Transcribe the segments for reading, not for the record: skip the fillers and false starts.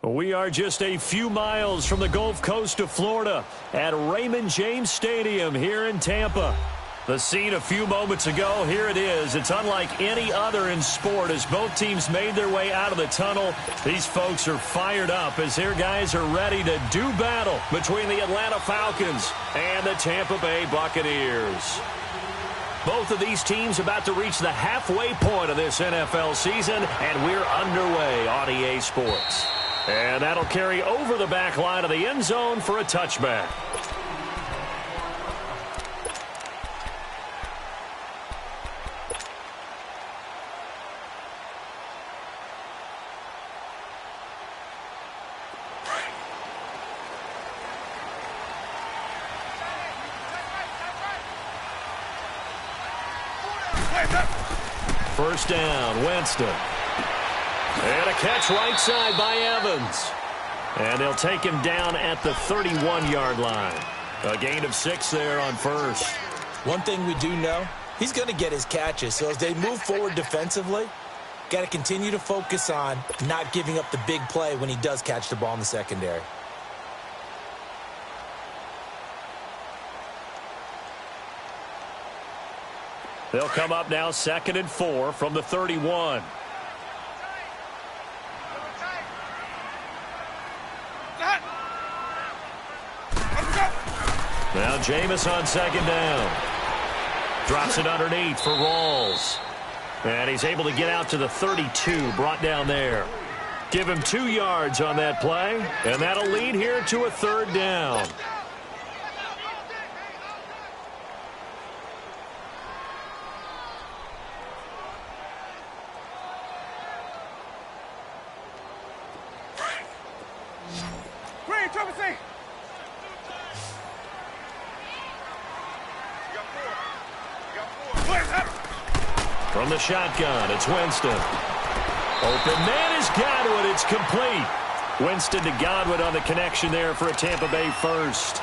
We are just a few miles from the Gulf Coast of Florida at Raymond James Stadium here in Tampa. The scene a few moments ago, here it is. It's unlike any other in sport as both teams made their way out of the tunnel. These folks are fired up as their guys are ready to do battle between the Atlanta Falcons and the Tampa Bay Buccaneers. Both of these teams about to reach the halfway point of this NFL season, and we're underway on EA Sports. And that'll carry over the back line of the end zone for a touchback. First down, Winston. And a catch right side by Evans. And they'll take him down at the 31-yard line. A gain of 6 there on first. One thing we do know, he's going to get his catches. So as they move forward defensively, got to continue to focus on not giving up the big play when he does catch the ball in the secondary. They'll come up now 2nd and 4 from the 31. Now Jameis on 2nd down. Drops it underneath for Rawls. And he's able to get out to the 32, brought down there. Give him 2 yards on that play, and that'll lead here to a 3rd down. From the shotgun, it's Winston. Open man is Godwin. It's complete. Winston to Godwin on the connection there for a Tampa Bay first.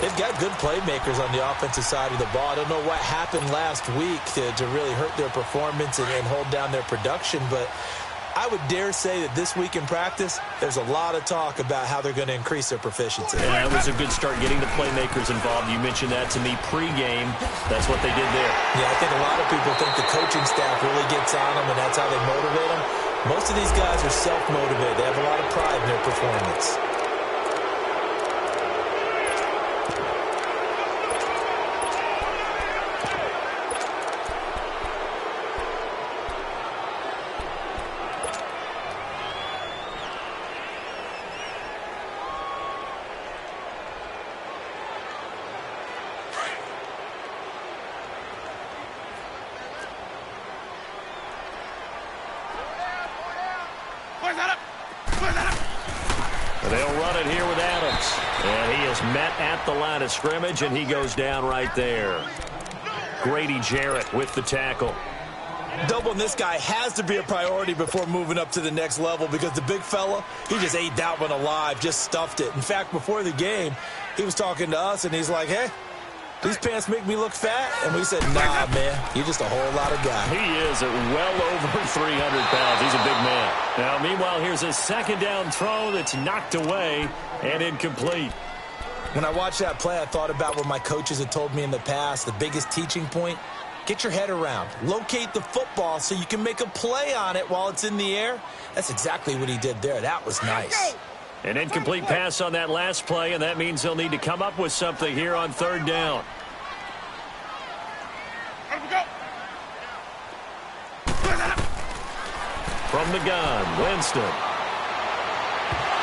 They've got good playmakers on the offensive side of the ball. I don't know what happened last week to really hurt their performance and hold down their production, but I would dare say that this week in practice, there's a lot of talk about how they're going to increase their proficiency. Yeah, it was a good start getting the playmakers involved. You mentioned that to me pregame. That's what they did there. Yeah, I think a lot of people think the coaching staff really gets on them, and that's how they motivate them. Most of these guys are self-motivated. They have a lot of pride in their performance. They'll run it here with Adams. And he is met at the line of scrimmage, and he goes down right there. Grady Jarrett with the tackle. Doubling this guy has to be a priority before moving up to the next level because the big fella, he just ate that one alive, just stuffed it. In fact, before the game, he was talking to us, and he's like, hey, these pants make me look fat? And we said, nah, man, you're just a whole lot of guy. He is at well over 300 pounds. He's a big man. Now, meanwhile, here's a 2nd down throw that's knocked away and incomplete. When I watched that play, I thought about what my coaches had told me in the past. The biggest teaching point, get your head around. Locate the football so you can make a play on it while it's in the air. That's exactly what he did there. That was nice. An incomplete pass on that last play, and that means they'll need to come up with something here on 3rd down. From the gun, Winston.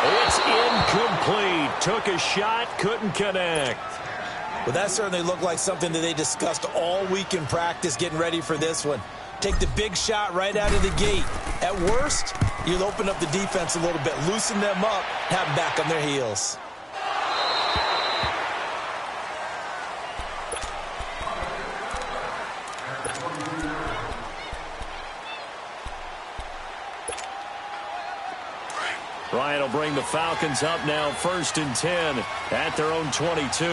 It's incomplete. Took a shot, couldn't connect. Well, that certainly looked like something that they discussed all week in practice getting ready for this one. Take the big shot right out of the gate. At worst, you'll open up the defense a little bit, loosen them up, have them back on their heels. Ryan will bring the Falcons up now 1st and 10 at their own 22.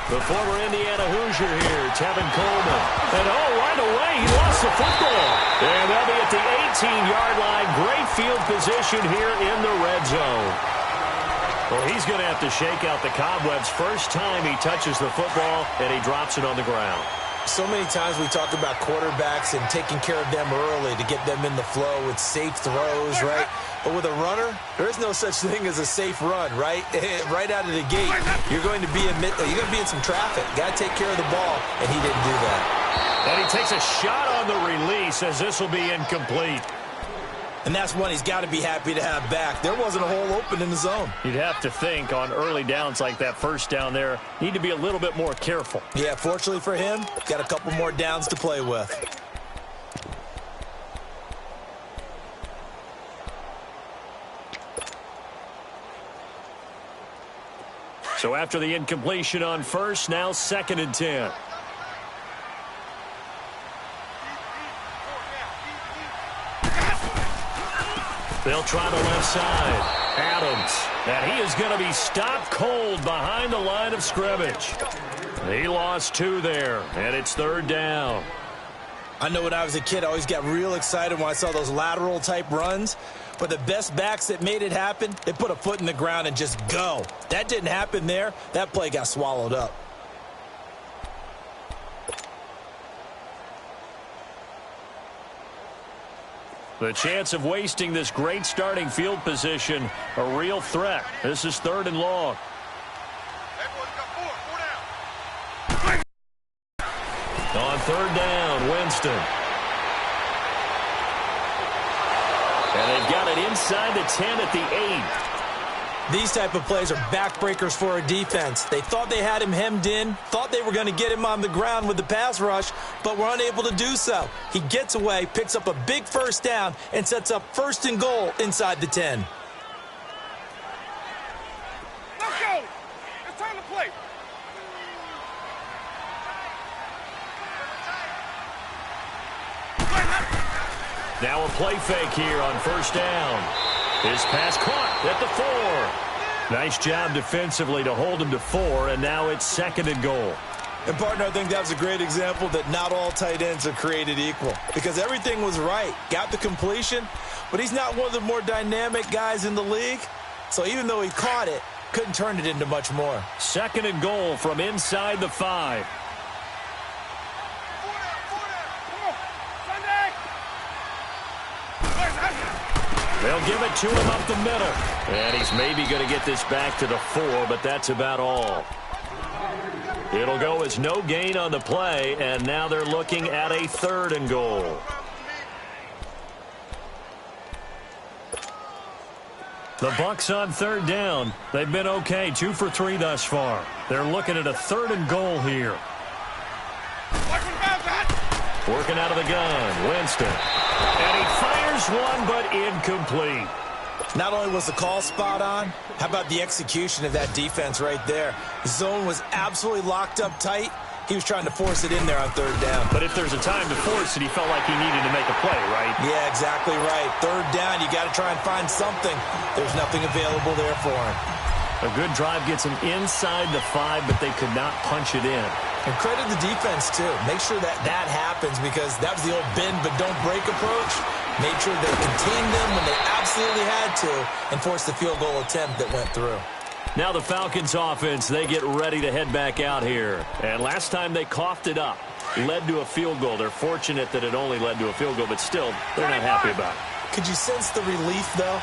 The former Indiana Hoosier here, Tevin Coleman. And right away, he lost gets the football. And they'll be at the 18-yard line. Great field position here in the red zone. Well, he's going to have to shake out the cobwebs first time he touches the football, and he drops it on the ground. So many times we talk about quarterbacks and taking care of them early to get them in the flow with safe throws, right? But with a runner, there is no such thing as a safe run, right? Right out of the gate, you're going to be in some traffic. Got to take care of the ball, and he didn't do that. And he takes a shot on the release as this will be incomplete. And that's one he's got to be happy to have back. There wasn't a hole open in the zone. You'd have to think on early downs like that first down there, need to be a little bit more careful. Yeah, fortunately for him, got a couple more downs to play with. So after the incompletion on first, now 2nd and 10. They'll try the left side. Adams. And he is going to be stopped cold behind the line of scrimmage. He lost 2 there, and it's 3rd down. I know when I was a kid, I always got real excited when I saw those lateral-type runs. But the best backs that made it happen, they put a foot in the ground and just go. That didn't happen there. That play got swallowed up. The chance of wasting this great starting field position, a real threat. This is 3rd and long. On 3rd down, Winston. And they've got it inside the 10 at the 8. These type of plays are backbreakers for a defense. They thought they had him hemmed in, thought they were going to get him on the ground with the pass rush, but were unable to do so. He gets away, picks up a big first down, and sets up 1st and goal inside the 10. Let's go! It's time to play. Now a play fake here on 1st down. His pass caught at the 4. Nice job defensively to hold him to 4, and now it's 2nd and goal. And, partner, I think that was a great example that not all tight ends are created equal because everything was right. Got the completion, but he's not one of the more dynamic guys in the league. So even though he caught it, couldn't turn it into much more. 2nd and goal from inside the 5. They'll give it to him up the middle. And he's maybe going to get this back to the 4, but that's about all. It'll go as no gain on the play, and now they're looking at a 3rd and goal. The Bucs on 3rd down. They've been okay, 2 for 3 thus far. They're looking at a 3rd and goal here. Working out of the gun, Winston. And he fires one, but incomplete. Not only was the call spot on, how about the execution of that defense right there? The zone was absolutely locked up tight. He was trying to force it in there on 3rd down. But if there's a time to force it, he felt like he needed to make a play, right? Yeah, exactly right. 3rd down, you got to try and find something. There's nothing available there for him. A good drive gets him inside the 5, but they could not punch it in. And credit the defense, too. Make sure that happens because that was the old bend but don't break approach. Made sure they contained them when they absolutely had to and forced the field goal attempt that went through. Now the Falcons offense, they get ready to head back out here. And last time they coughed it up, led to a field goal. They're fortunate that it only led to a field goal, but still, they're not happy about it. Could you sense the relief, though,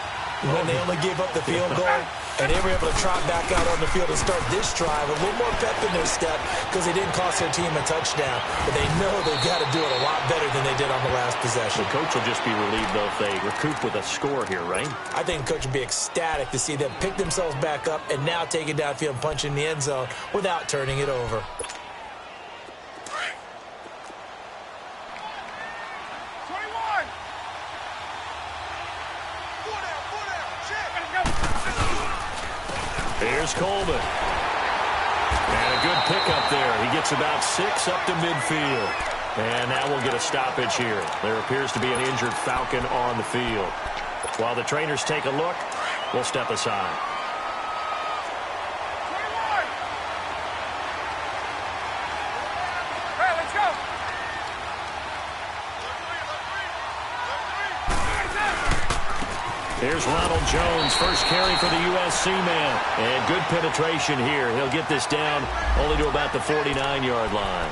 when they only gave up the field goal? And they were able to trot back out on the field and start this drive. A little more pep in their step because they didn't cost their team a touchdown. But they know they've got to do it a lot better than they did on the last possession. The coach will just be relieved, though, if they recoup with a score here, right? I think the coach would be ecstatic to see them pick themselves back up and now take it downfield and punch in the end zone without turning it over. Here's Coleman. And a good pickup there. He gets about 6 up to midfield. And now we'll get a stoppage here. There appears to be an injured Falcon on the field. While the trainers take a look, we'll step aside. Here's Ronald Jones, first carry for the USC man. And good penetration here. He'll get this down only to about the 49-yard line.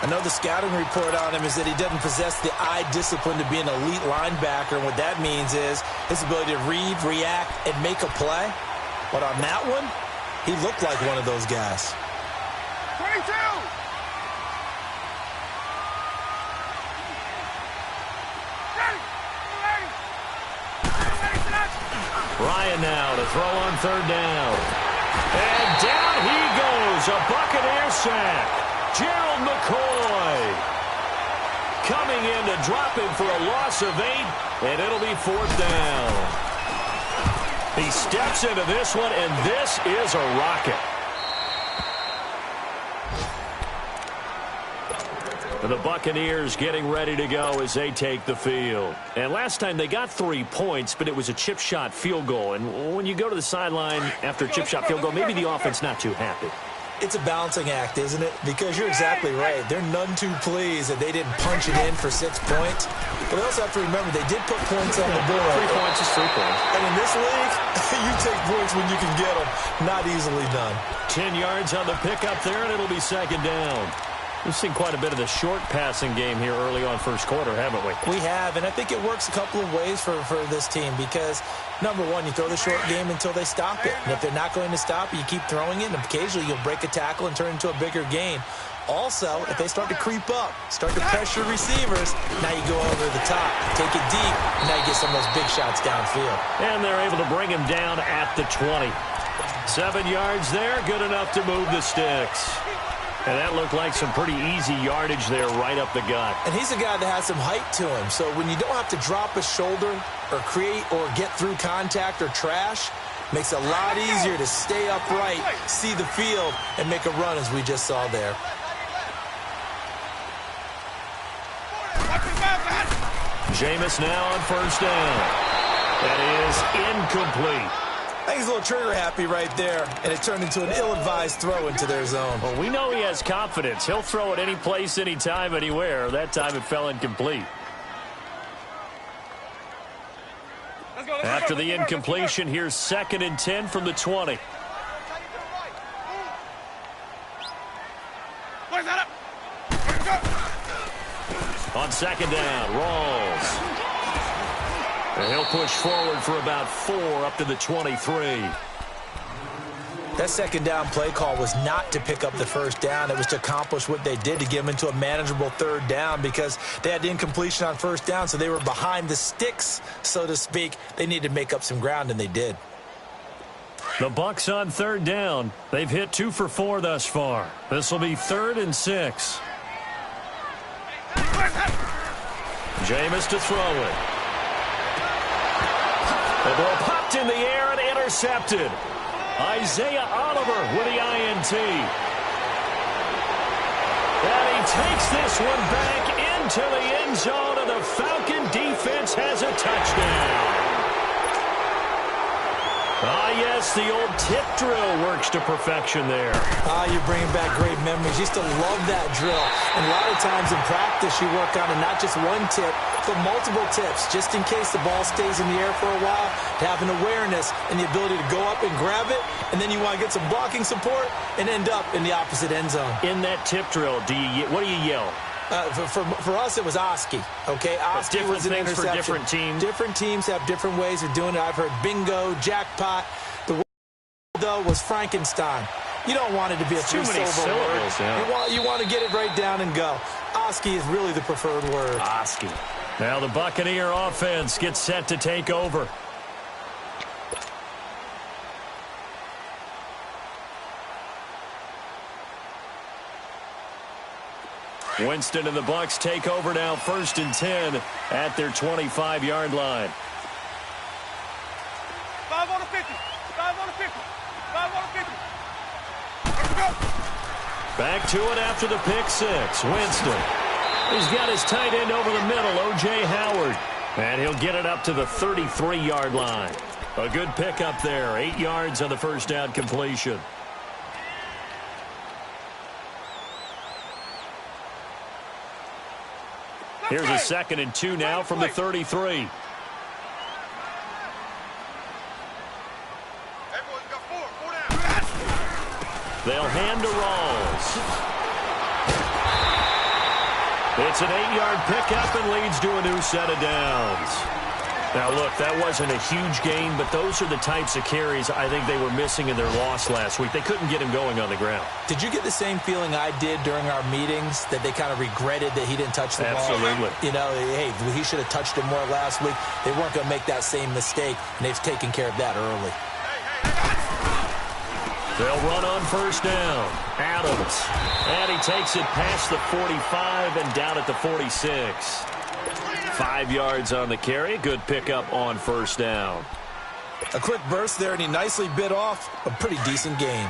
I know the scouting report on him is that he doesn't possess the eye discipline to be an elite linebacker. And what that means is his ability to read, react, and make a play. But on that one, he looked like one of those guys. 22! Ryan now to throw on third down. And down he goes. A Buccaneer sack. Gerald McCoy coming in to drop him for a loss of 8, and it'll be fourth down. He steps into this one, and this is a rocket. And the Buccaneers getting ready to go as they take the field. And last time they got 3 points, but it was a chip shot field goal. And when you go to the sideline after a chip shop field goal, maybe the offense not too happy. It's a balancing act, isn't it? Because you're exactly right. They're none too pleased that they didn't punch it in for 6 points. But they also have to remember they did put points on the board. 3 points is 3 points. And in this league, you take points when you can get them. Not easily done. 10 yards on the pickup there, and it'll be second down. We've seen quite a bit of the short passing game here early on first quarter, haven't we? We have, and I think it works a couple of ways for this team because, number one, you throw the short game until they stop it. And if they're not going to stop it, you keep throwing it, and occasionally you'll break a tackle and turn it into a bigger gain. Also, if they start to creep up, start to pressure receivers, now you go over the top, take it deep, and now you get some of those big shots downfield. And they're able to bring him down at the 20. 7 yards there, good enough to move the sticks. And that looked like some pretty easy yardage there right up the gut. And he's a guy that has some height to him. So when you don't have to drop a shoulder or create or get through contact or trash, makes it a lot easier to stay upright, see the field, and make a run as we just saw there. Jameis now on first down. That is incomplete. I think he's a little trigger happy right there, and it turned into an ill-advised throw into their zone. Well, we know he has confidence. He'll throw it any place, anytime, anywhere. That time it fell incomplete. After the incompletion, here's 2nd and 10 from the 20. On second down, Rawls. And he'll push forward for about 4 up to the 23. That second down play call was not to pick up the first down. It was to accomplish what they did to get them into a manageable third down because they had the incompletion on first down, so they were behind the sticks, so to speak. They needed to make up some ground, and they did. The Bucs on third down. They've hit 2 for 4 thus far. This will be 3rd and 6. Jameis to throw it. The ball popped in the air and intercepted. Isaiah Oliver with the INT. And he takes this one back into the end zone, and the Falcon defense has a touchdown. Ah, yes, the old tip drill works to perfection there. You're bringing back great memories. Used to love that drill. And a lot of times in practice, you work on it, not just one tip, but multiple tips, just in case the ball stays in the air for a while, to have an awareness and the ability to go up and grab it, and then you want to get some blocking support and end up in the opposite end zone. In that tip drill, what do you yell? For us, it was Oski. Okay, Oski was an interception. For different teams. Different teams have different ways of doing it. I've heard bingo, jackpot. The word, though, was Frankenstein. You don't want it to be a three-syllable word. Yeah. You want to get it right down and go. Oski is really the preferred word. Oski. Now the Buccaneer offense gets set to take over. Winston and the Bucs take over now, 1st and 10 at their 25-yard line. 5 on the 50. 5 on the 50. 5 on the 50. Let's go. Back to it after the pick six. Winston. He's got his tight end over the middle, O.J. Howard. And he'll get it up to the 33-yard line. A good pickup there. 8 yards on the first down completion. Here's a 2nd and 2 now from the 33. They'll hand to Rawls. It's an 8-yard pickup and leads to a new set of downs. Now, look, that wasn't a huge gain, but those are the types of carries I think they were missing in their loss last week. They couldn't get him going on the ground. Did you get the same feeling I did during our meetings, that they kind of regretted that he didn't touch the ball? Absolutely. You know, hey, he should have touched it more last week. They weren't going to make that same mistake, and they've taken care of that early. They'll run on first down. Adams. And he takes it past the 45 and down at the 46. 5 yards on the carry. Good pickup on first down. A quick burst there, and he nicely bit off a pretty decent gain.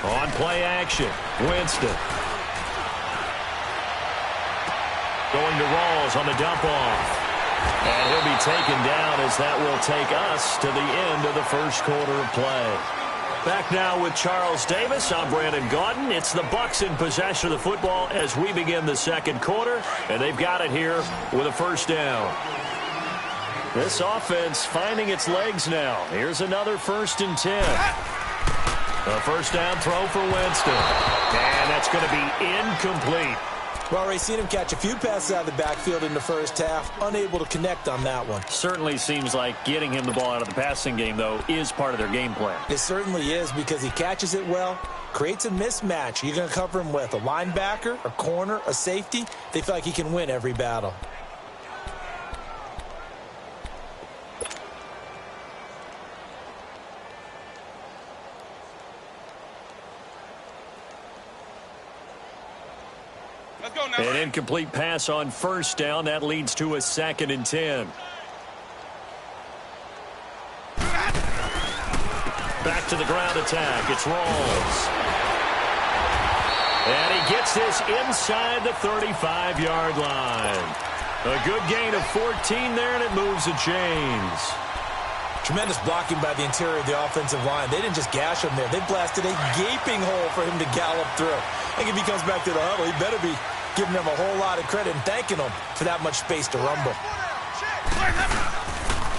On play action, Winston. Going to Rawls on the dump off. And he'll be taken down as that will take us to the end of the first quarter of play. Back now with Charles Davis. I'm Brandon Gaudin. It's the Bucs in possession of the football as we begin the second quarter. And they've got it here with a first down. This offense finding its legs now. Here's another 1st and 10. A first down throw for Winston. And that's going to be incomplete. Well, Ray, seen him catch a few passes out of the backfield in the first half. Unable to connect on that one. Certainly seems like getting him the ball out of the passing game, though, is part of their game plan. It certainly is, because he catches it well, creates a mismatch. You're going to cover him with a linebacker, a corner, a safety. They feel like he can win every battle. An incomplete pass on first down. That leads to a 2nd and 10. Back to the ground attack. It's Rawls. And he gets this inside the 35-yard line. A good gain of 14 there, and it moves the chains. Tremendous blocking by the interior of the offensive line. They didn't just gash him there. They blasted a gaping hole for him to gallop through. I think if he comes back to the huddle, he better be giving them a whole lot of credit and thanking them for that much space to rumble.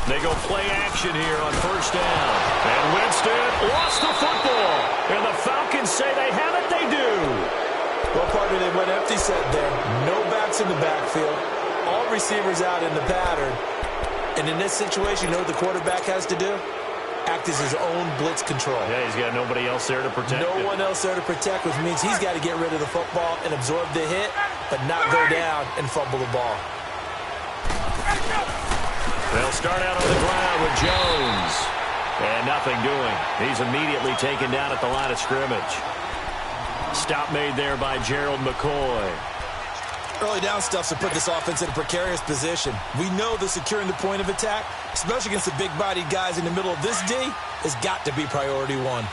They go play action here on first down. And Winston lost the football. And the Falcons say they have it. They do. Well, partner, they went empty set there. No backs in the backfield. All receivers out in the pattern. And in this situation, you know what the quarterback has to do? Act as his own blitz control. Yeah, he's got nobody else there to protect No him. one else there to protect, which means he's got to get rid of the football and absorb the hit, but not go down and fumble the ball. They'll start out on the ground with Jones. And nothing doing. He's immediately taken down at the line of scrimmage. Stop made there by Gerald McCoy. Early down stuffs to put this offense in a precarious position. We know that securing the point of attack, especially against the big-bodied guys in the middle of this D, has got to be priority one.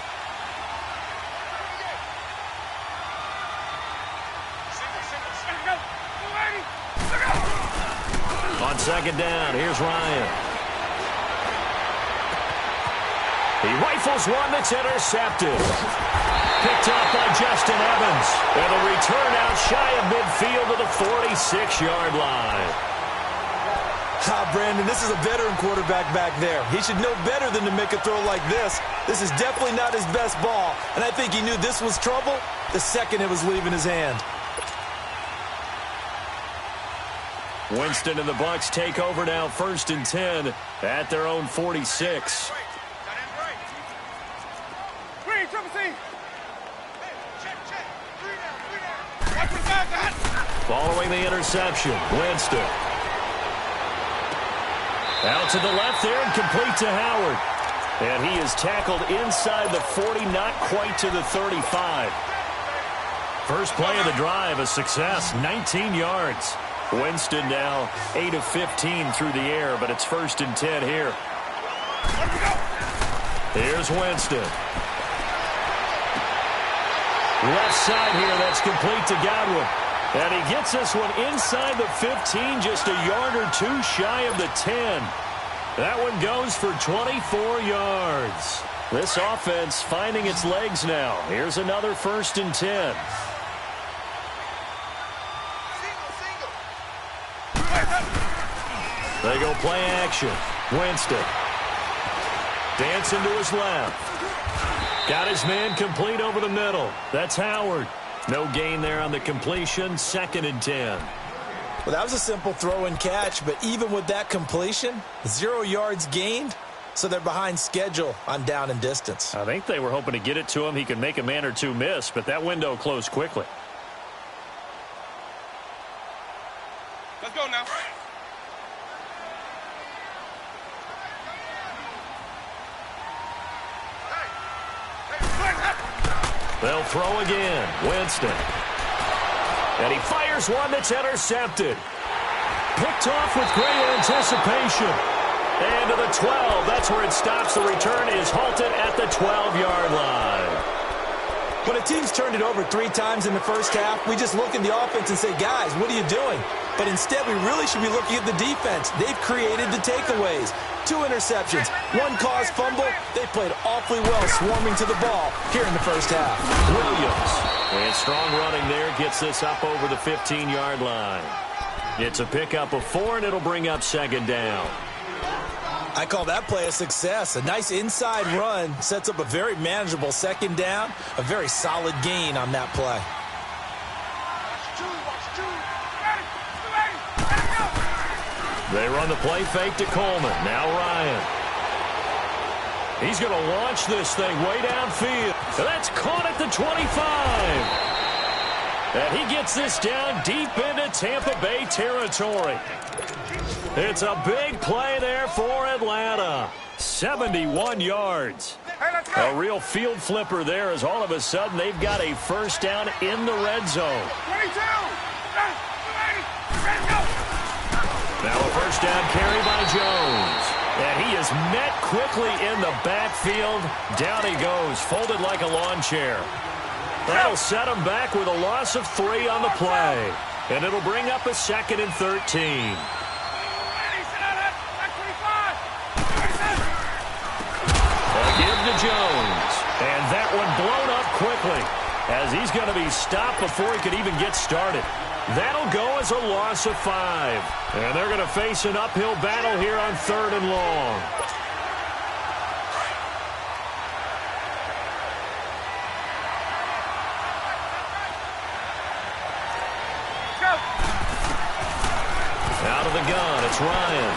On second down, here's Ryan. He rifles one that's intercepted. Picked up by Justin Evans. And a return out shy of midfield to the 46-yard line. Brandon, this is a veteran quarterback back there. He should know better than to make a throw like this. This is definitely not his best ball. And I think he knew this was trouble the second it was leaving his hand. Winston and the Bucs take over now, 1st and 10 at their own 46. Following the interception, Winston. Out to the left there and complete to Howard. And he is tackled inside the 40, not quite to the 35. First play of the drive, a success, 19 yards. Winston now 8 of 15 through the air, but it's 1st and 10 here. Here's Winston. Left side here, that's complete to Godwin. And he gets this one inside the 15, just a yard or two shy of the 10. That one goes for 24 yards. This offense finding its legs now. Here's another 1st and 10. They go play action. Winston. Dancing to his left. Got his man complete over the middle. That's Howard. No gain there on the completion. 2nd and 10. Well, that was a simple throw and catch, but even with that completion, 0 yards gained, so they're behind schedule on down and distance. I think they were hoping to get it to him. He could make a man or two miss, but that window closed quickly. Let's go now. They'll throw again. Winston. And he fires one that's intercepted. Picked off with great anticipation. And to the 12. That's where it stops. The return is halted at the 12-yard line. When a team's turned it over 3 times in the first half, we just look at the offense and say, guys, what are you doing? But instead, we really should be looking at the defense. They've created the takeaways. 2 interceptions, 1 caused fumble. They played awfully well swarming to the ball here in the first half. Williams. And strong running there gets this up over the 15-yard line. It's a pickup of 4, and it'll bring up 2nd down. I call that play a success. A nice inside run sets up a very manageable 2nd down. A very solid gain on that play. They run the play fake to Coleman. Now Ryan. He's going to launch this thing way downfield. That's caught at the 25. And he gets this down deep into Tampa Bay territory. It's a big play there for Atlanta. 71 yards. A real field flipper there as all of a sudden they've got a first down in the red zone. 22. Now a first down carry by Jones. And he is met quickly in the backfield. Down he goes, folded like a lawn chair. That'll set him back with a loss of 3 on the play. And it'll bring up a 2nd and 13. To Jones. And that one blown up quickly as he's going to be stopped before he could even get started. That'll go as a loss of 5. And they're going to face an uphill battle here on 3rd and long. Out of the gun, it's Ryan.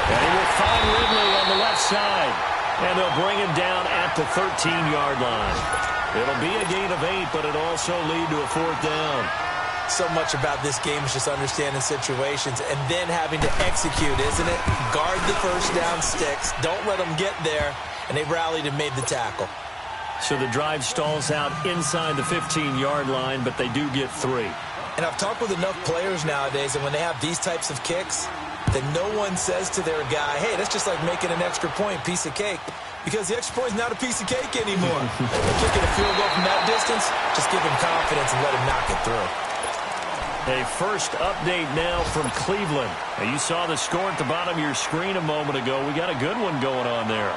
And he will find Ridley on the left side. And they'll bring him down at the 13-yard line. It'll be a gain of 8, but it'll also lead to a 4th down. So much about this game is just understanding situations and then having to execute, isn't it? Guard the first down sticks. Don't let them get there. And they rallied and made the tackle. So the drive stalls out inside the 15-yard line, but they do get 3. And I've talked with enough players nowadays, and when they have these types of kicks, that no one says to their guy, hey, that's just like making an extra point, piece of cake. Because the extra point is not a piece of cake anymore. Kicking a field goal from that distance, just give him confidence and let him knock it through. A first update now from Cleveland. Now you saw the score at the bottom of your screen a moment ago. We got a good one going on there.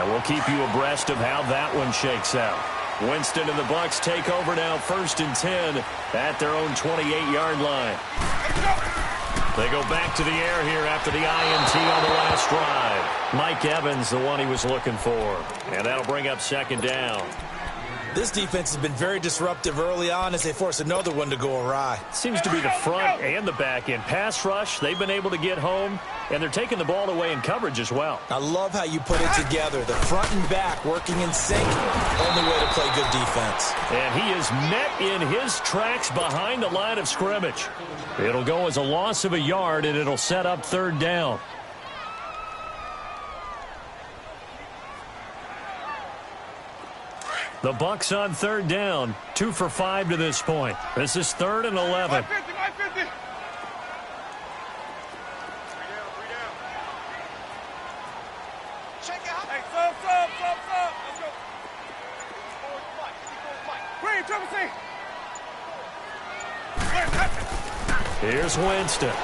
And we'll keep you abreast of how that one shakes out. Winston and the Bucs take over now, 1st and 10 at their own 28-yard line. They go back to the air here after the INT on the last drive. Mike Evans, the one he was looking for. And that'll bring up 2nd down. This defense has been very disruptive early on as they force another one to go awry. Seems to be the front and the back end. Pass rush, they've been able to get home, and they're taking the ball away in coverage as well. I love how you put it together. The front and back working in sync. Only way to play good defense. And he is met in his tracks behind the line of scrimmage. It'll go as a loss of a yard, and it'll set up 3rd down. The Bucs on 3rd down, 2 for 5 to this point. This is 3rd and 11. 150. Check out. Hey, sub. Let's go. Green, triple C. Here's Winston.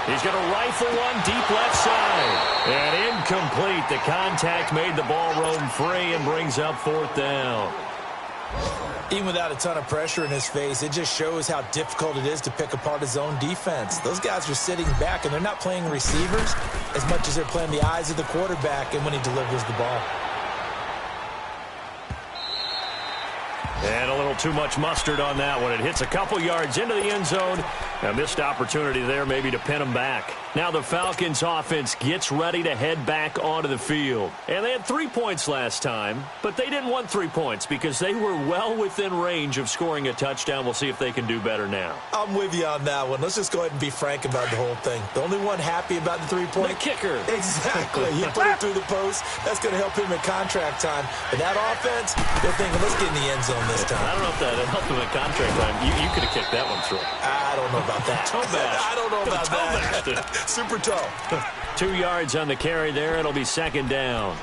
He's going to rifle one deep left side. And incomplete. The contact made the ball roam free and brings up 4th down. Even without a ton of pressure in his face, it just shows how difficult it is to pick apart his own defense. Those guys are sitting back, and they're not playing receivers as much as they're playing the eyes of the quarterback and when he delivers the ball. And a little too much mustard on that one. It hits a couple yards into the end zone. A missed opportunity there maybe to pin him back. Now the Falcons offense gets ready to head back onto the field. And they had 3 points last time, but they didn't want 3 points because they were well within range of scoring a touchdown. We'll see if they can do better now. I'm with you on that one. Let's just go ahead and be frank about the whole thing. The only one happy about the 3-point. The kicker. Exactly. He put it through the post. That's going to help him in contract time. But that offense, they're thinking, let's get in the end zone this time. I don't know if that helped him in contract time. You could have kicked that one through. I don't know about that. Toe bash. I don't know about that. Super toe. 2 yards on the carry there. It'll be second down.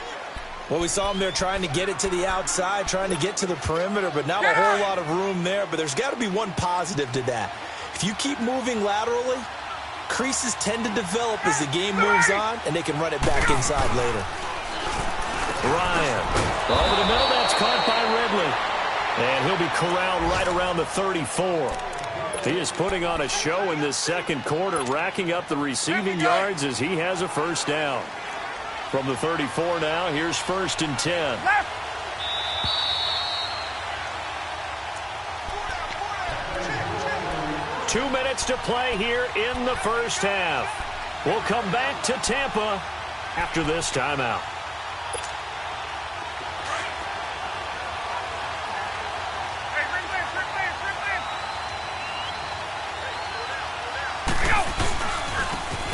Well, we saw him there trying to get it to the outside, trying to get to the perimeter, but not a whole lot of room there. But there's got to be one positive to that. If you keep moving laterally, creases tend to develop as the game moves on, and they can run it back inside later. Ryan. Over the middle, that's caught by Ridley. And he'll be corralled right around the 34. He is putting on a show in this second quarter, racking up the receiving yards as he has a first down. From the 34 now, here's 1st and 10. 2 minutes to play here in the first half. We'll come back to Tampa after this timeout.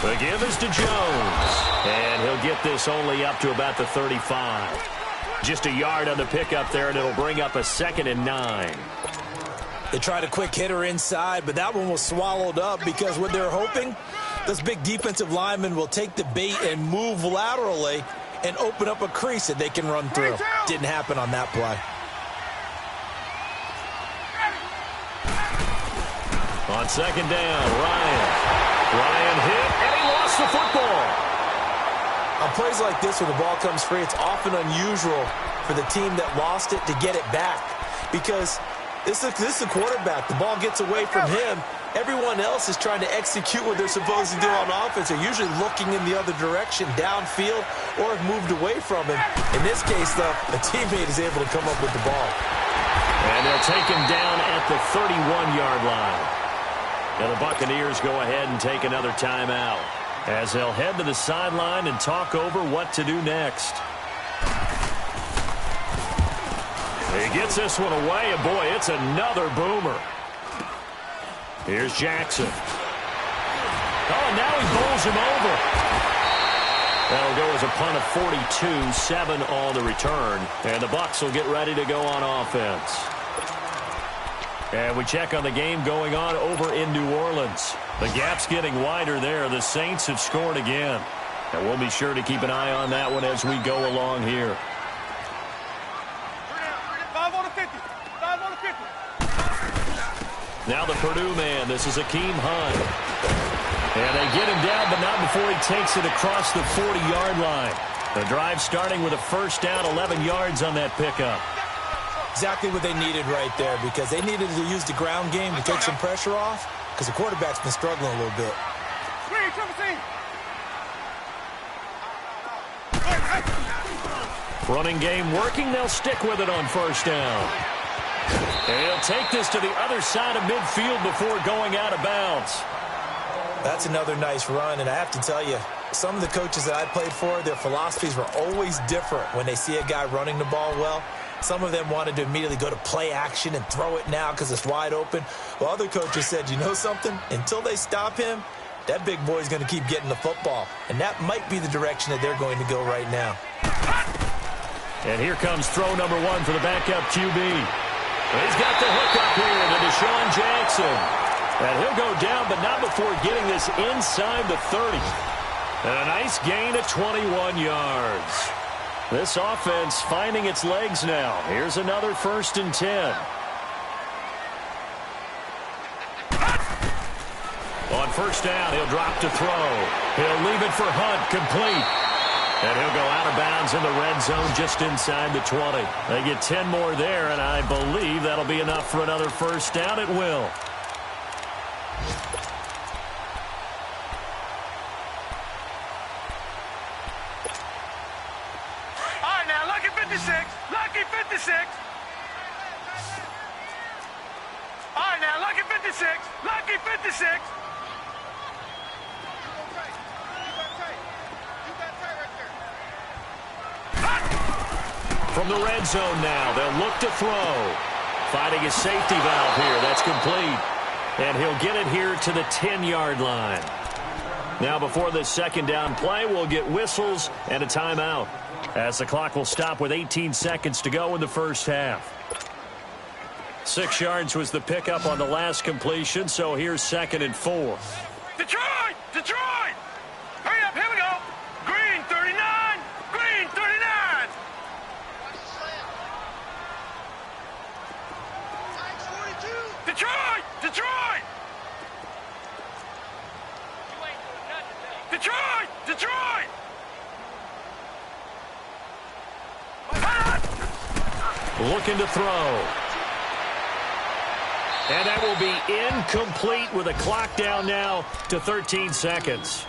The give is to Jones. And he'll get this only up to about the 35. Just a yard on the pickup there, and it'll bring up a 2nd and 9. They tried a quick hitter inside, but that one was swallowed up because what they're hoping, this big defensive lineman will take the bait and move laterally and open up a crease that they can run through. Didn't happen on that play. On 2nd down, Ryan hit, and he lost the football. On plays like this where the ball comes free, it's often unusual for the team that lost it to get it back because this is a quarterback. The ball gets away from him. Everyone else is trying to execute what they're supposed to do on offense. They're usually looking in the other direction, downfield, or have moved away from him. In this case, though, a teammate is able to come up with the ball. And they'll take him down at the 31-yard line. And the Buccaneers go ahead and take another timeout as they'll head to the sideline and talk over what to do next. He gets this one away, and boy, it's another boomer. Here's Jackson. Oh, and now he bowls him over. That'll go as a punt of 42, 7 on the return. And the Bucs will get ready to go on offense. And we check on the game going on over in New Orleans. The gap's getting wider there. The Saints have scored again. And we'll be sure to keep an eye on that one as we go along here. 5 on the 50. 5 on the 50. Now the Purdue man. This is Akeem Hunt. And they get him down, but not before he takes it across the 40-yard line. The drive starting with a first down, 11 yards on that pickup. Exactly what they needed right there because they needed to use the ground game to take some pressure off because the quarterback's been struggling a little bit. Running game working. They'll stick with it on first down. And he'll take this to the other side of midfield before going out of bounds. That's another nice run, and I have to tell you, some of the coaches that I played for, their philosophies were always different when they see a guy running the ball well. Some of them wanted to immediately go to play action and throw it now because it's wide open. Well, other coaches said, you know something? Until they stop him, that big boy's going to keep getting the football. And that might be the direction that they're going to go right now. And here comes throw number 1 for the backup QB. He's got the hook up here to Deshaun Jackson. And he'll go down, but not before getting this inside the 30. And a nice gain of 21 yards. This offense finding its legs now. Here's another 1st and 10. On first down, he'll drop to throw. He'll leave it for Hunt, complete. And he'll go out of bounds in the red zone just inside the 20. They get 10 more there, and I believe that'll be enough for another first down. It will. All right, now, lucky 56. Lucky 56. All right, now, lucky 56. Lucky 56. From the red zone now, they'll look to throw. Finding a safety valve here. That's complete. And he'll get it here to the 10-yard line. Now, before this second down play, we'll get whistles and a timeout, as the clock will stop with 18 seconds to go in the first half. 6 yards was the pickup on the last completion, so here's 2nd and 4. Detroit! Detroit! Hurry up, here we go. Green 39. Green 39. Detroit! Detroit! Detroit! Detroit! Looking to throw. And that will be incomplete with a clock down now to 13 seconds.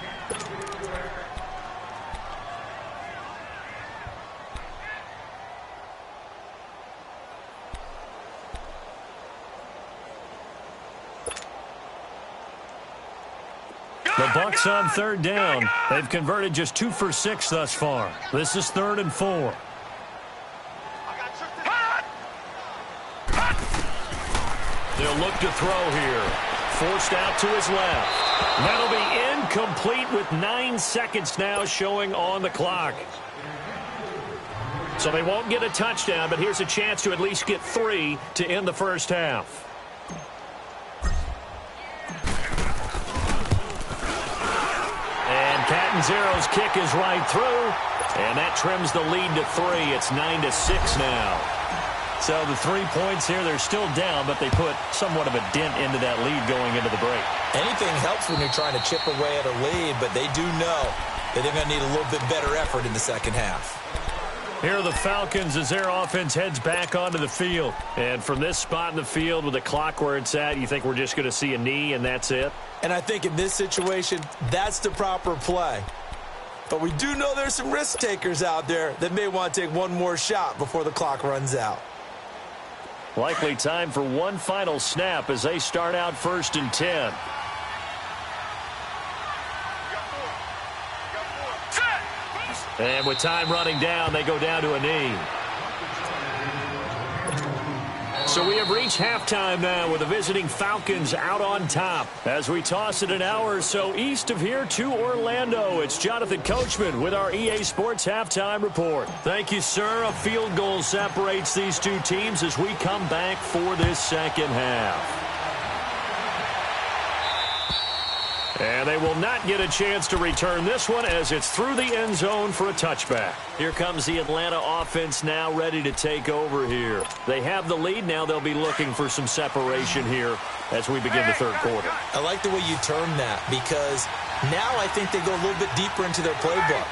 The Bucks on 3rd down. They've converted just 2 for 6 thus far. This is 3rd and 4. They'll look to throw here. Forced out to his left. That'll be incomplete with 9 seconds now showing on the clock. So they won't get a touchdown, but here's a chance to at least get 3 to end the first half. And Catanzaro's kick is right through, and that trims the lead to 3. It's 9-6 now. So the 3 points here, they're still down, but they put somewhat of a dent into that lead going into the break. Anything helps when you're trying to chip away at a lead, but they do know that they're going to need a little bit better effort in the second half. Here are the Falcons as their offense heads back onto the field. And from this spot in the field with the clock where it's at, you think we're just going to see a knee and that's it? And I think in this situation, that's the proper play. But we do know there's some risk takers out there that may want to take one more shot before the clock runs out. Likely time for one final snap as they start out 1st and 10. And with time running down, they go down to a knee. So we have reached halftime now with the visiting Falcons out on top. As we toss it an hour or so east of here to Orlando, it's Jonathan Coachman with our EA Sports Halftime Report. Thank you, sir. A field goal separates these two teams as we come back for this second half. And they will not get a chance to return this one as it's through the end zone for a touchback. Here comes the Atlanta offense now ready to take over here. They have the lead. Now they'll be looking for some separation here as we begin the third quarter. I like the way you term that because now I think they go a little bit deeper into their playbook.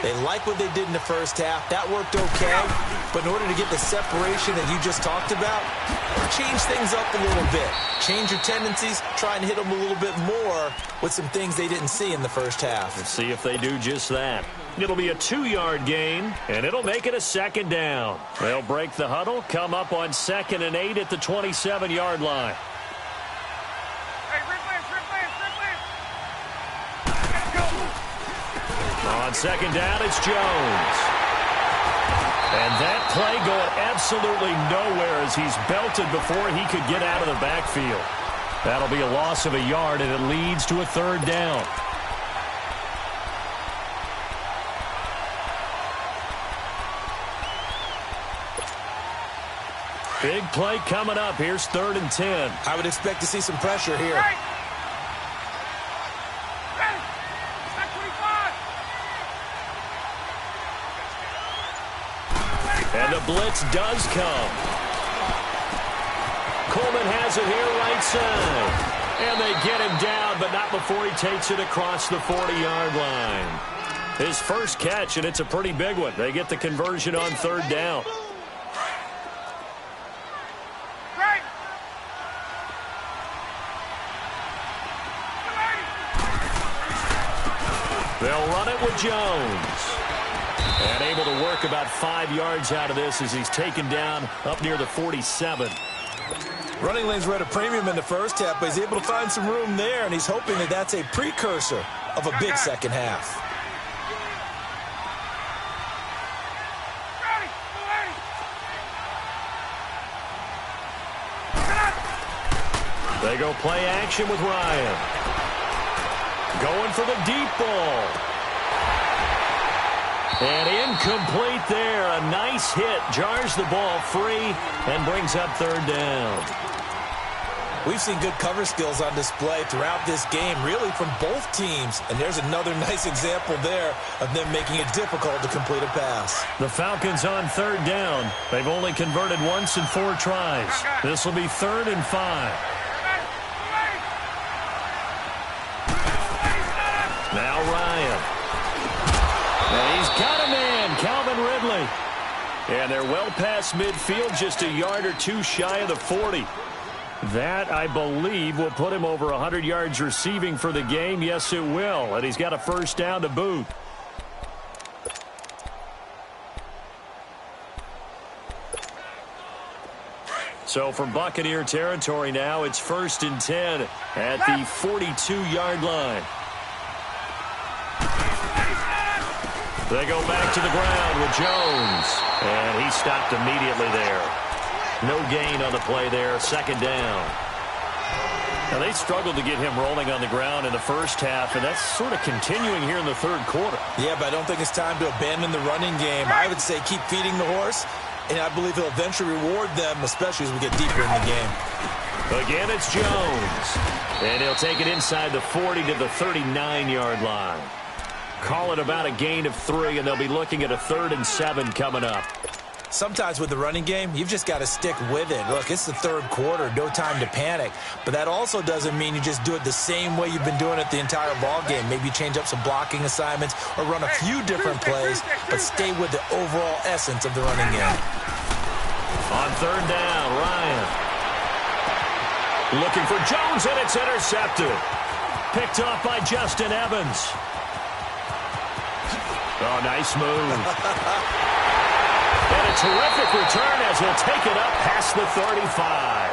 They like what they did in the first half. That worked okay. But in order to get the separation that you just talked about, change things up a little bit. Change your tendencies. Try and hit them a little bit more with some things they didn't see in the first half. Let's see if they do just that. It'll be a 2-yard gain, and it'll make it a second down. They'll break the huddle, come up on 2nd and 8 at the 27-yard line. On 2nd down, it's Jones. And that play going absolutely nowhere as he's belted before he could get out of the backfield. That'll be a loss of a yard, and it leads to a 3rd down. Big play coming up. Here's 3rd and 10. I would expect to see some pressure here. And the blitz does come. Coleman has it here right side. And they get him down, but not before he takes it across the 40-yard line. His first catch, and it's a pretty big one. They get the conversion on third down. They'll run it with Jones. And able to work about 5 yards out of this as he's taken down up near the 47. Running lanes were at a premium in the first half, but he's able to find some room there, and he's hoping that that's a precursor of a big second half. They go play action with Ryan. Going for the deep ball. And incomplete there. A nice hit. Jars the ball free and brings up third down. We've seen good cover skills on display throughout this game, really from both teams. And there's another nice example there of them making it difficult to complete a pass. The Falcons on third down. They've only converted once in 4 tries. This will be 3rd and 5. Now Ryan. And he's got a man, Calvin Ridley. And they're well past midfield, just a yard or 2 shy of the 40. That, I believe, will put him over 100 yards receiving for the game. Yes, it will. And he's got a first down to boot. So from Buccaneer territory now, it's 1st and 10 at the 42-yard line. They go back to the ground with Jones. And he stopped immediately there. No gain on the play there. 2nd down. Now, they struggled to get him rolling on the ground in the first half, and that's sort of continuing here in the 3rd quarter. Yeah, but I don't think it's time to abandon the running game. I would say keep feeding the horse, and I believe he'll eventually reward them, especially as we get deeper in the game. Again, it's Jones. And he'll take it inside the 40 to the 39-yard line. Call it about a gain of 3, and they'll be looking at a 3rd and 7 coming up. Sometimes with the running game, you've just got to stick with it. Look, it's the 3rd quarter, no time to panic. But that also doesn't mean you just do it the same way you've been doing it the entire ball game. Maybe change up some blocking assignments or run a few different plays, but stay with the overall essence of the running game. On 3rd down, Ryan. Looking for Jones, and it's intercepted. Picked off by Justin Evans. Oh, nice move. And a terrific return as he'll take it up past the 35.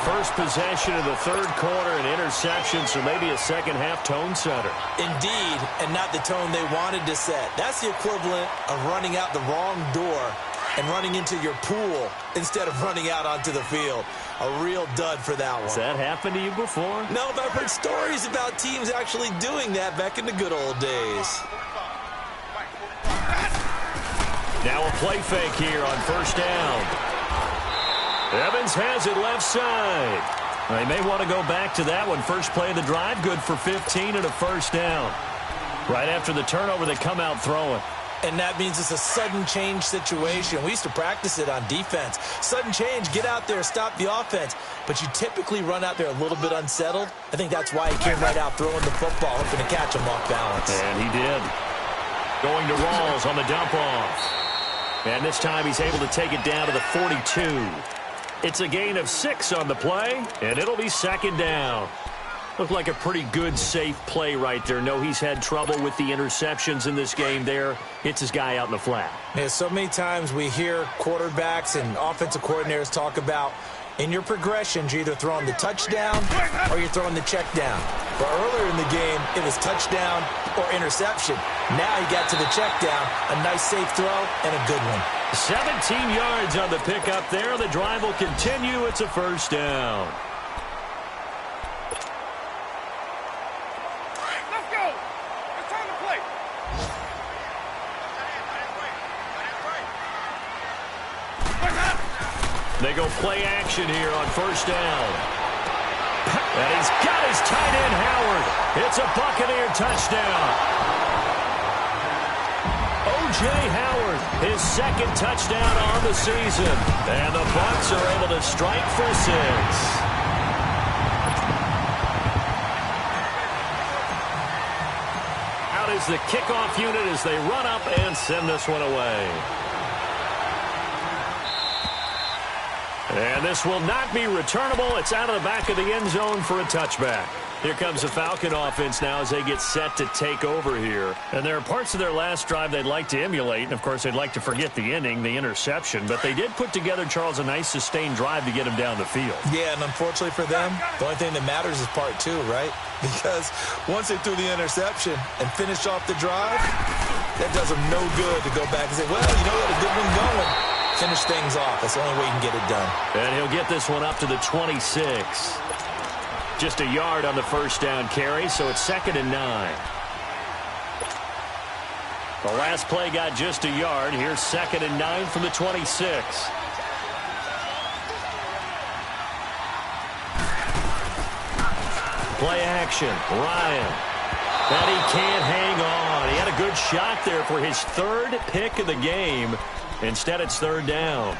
First possession of the 3rd quarter, an interception, so maybe a second-half tone setter. Indeed, and not the tone they wanted to set. That's the equivalent of running out the wrong door and running into your pool instead of running out onto the field. A real dud for that one. Has that happened to you before? No, but I've heard stories about teams actually doing that back in the good old days. Now a play fake here on 1st down. Evans has it left side. They may want to go back to that one. First play of the drive, good for 15 and a 1st down. Right after the turnover, they come out throwing. And that means it's a sudden change situation. We used to practice it on defense. Sudden change, get out there, stop the offense. But you typically run out there a little bit unsettled. I think that's why he came right out throwing the football, hoping to catch him off balance. And he did. Going to Rawls on the dump off. And this time he's able to take it down to the 42. It's a gain of 6 on the play, and it'll be 2nd down. Looked like a pretty good, safe play right there. No, he's had trouble with the interceptions in this game there. Hits his guy out in the flat. Yeah, so many times we hear quarterbacks and offensive coordinators talk about in your progressions, you're either throwing the touchdown or you're throwing the check down. But earlier in the game, it was touchdown or interception. Now he got to the check down, a nice safe throw, and a good one. 17 yards on the pickup there. The drive will continue. It's a 1st down. Let's go. It's time to play. They go play action here on 1st down. And he's got his tight end, Howard. It's a Buccaneer touchdown. O.J. Howard, his 2nd touchdown on the season. And the Bucs are able to strike for 6. Out is the kickoff unit as they run up and send this one away. And this will not be returnable. It's out of the back of the end zone for a touchback. Here comes the Falcon offense now as they get set to take over here. And there are parts of their last drive they'd like to emulate. And, of course, they'd like to forget the ending, the interception. But they did put together, Charles, a nice sustained drive to get them down the field. Yeah, and unfortunately for them, the only thing that matters is part two, right? Because once they threw the interception and finished off the drive, that does them no good to go back and say, well, you know what, a good one going. Finish things off. That's the only way you can get it done. And he'll get this one up to the 26. Just a yard on the first down carry, so it's 2nd and 9. The last play got just a yard. Here's 2nd and 9 from the 26. Play action. Ryan. And he can't hang on. He had a good shot there for his 3rd pick of the game. Instead, it's 3rd down.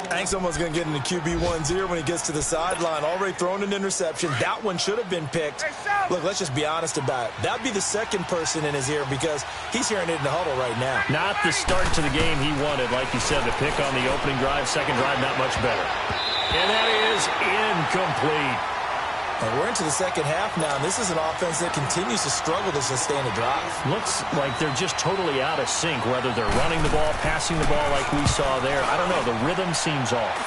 I think someone's going to get into QB 1-0 when he gets to the sideline. Already thrown an interception. That one should have been picked. Look, let's just be honest about it. That would be the second person in his ear because he's hearing it in the huddle right now. Not the start to the game he wanted. Like you said, the pick on the opening drive, second drive, not much better. And that is incomplete. And we're into the second half now, and this is an offense that continues to struggle to sustain a drive. Looks like they're just totally out of sync, whether they're running the ball, passing the ball like we saw there. I don't know. The rhythm seems off.